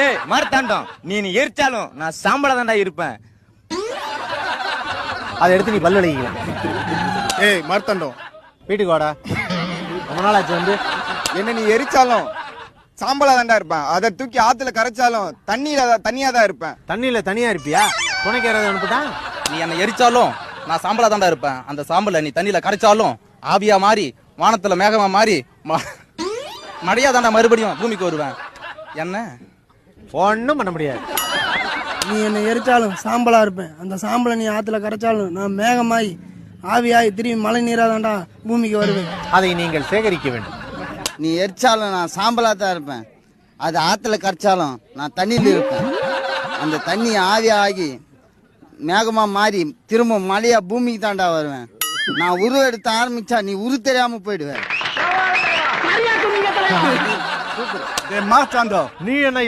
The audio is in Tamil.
ஏய் மார்த்தாண்டம், நீ எரிச்சாலும் நான் சாம்பலா தான்டா இருப்பேன். அதை எடுத்து நீ பல்லு விளக்கிக்கலாம். ஏய் மார்த்தாண்டம், வீட்டுக்கு வாடா. ரொம்ப நாள் ஆச்சு வந்து. என்ன நீ எரிச்சாலும் சாம்பலா தான்டா இருப்பேன். அதை தூக்கி ஆத்துல கரைச்சாலும் தண்ணியா தான் இருப்பேன். தண்ணியில தனியா இருப்பியா? துணைக்கு யாராவது அனுப்பிட்டான்? நீ என்ன எரிச்சாலும் நான் சாம்பலா தான்டா இருப்பேன். அந்த சாம்பலை நீ தண்ணியில கரைச்சாலும் ஆவியா மாறி வானத்துல மேகமா மாறி மழையா தாண்டா மறுபடியும் பூமிக்கு வருவேன். என்ன ஒன்னும் பண்ண முடியாது. நீ என்னை எரிச்சாலும் சாம்பலா இருப்பேன். அந்த சாம்பலை நீ ஆத்துல கரைச்சாலும் நான் மேகமாயி ஆவியாகி திரும்பி மழை நீராதான்டா பூமிக்கு வருவேன். அதை நீங்கள் சேகரிக்க வேண்டும். நீ எரிச்சாலும் நான் சாம்பலா தான் இருப்பேன். அது ஆத்துல கரைச்சாலும் நான் தண்ணியில் இருப்பேன். அந்த தண்ணி ஆவியாகி மேகமா மாறி திரும்ப மழையா பூமிக்கு தாண்டா வருவேன். நான் உருவ எடுத்து ஆரம்பிச்சா நீ உரு தெரியாம போயிடுவேன். மார்த்தாண்டம், நீ என்ன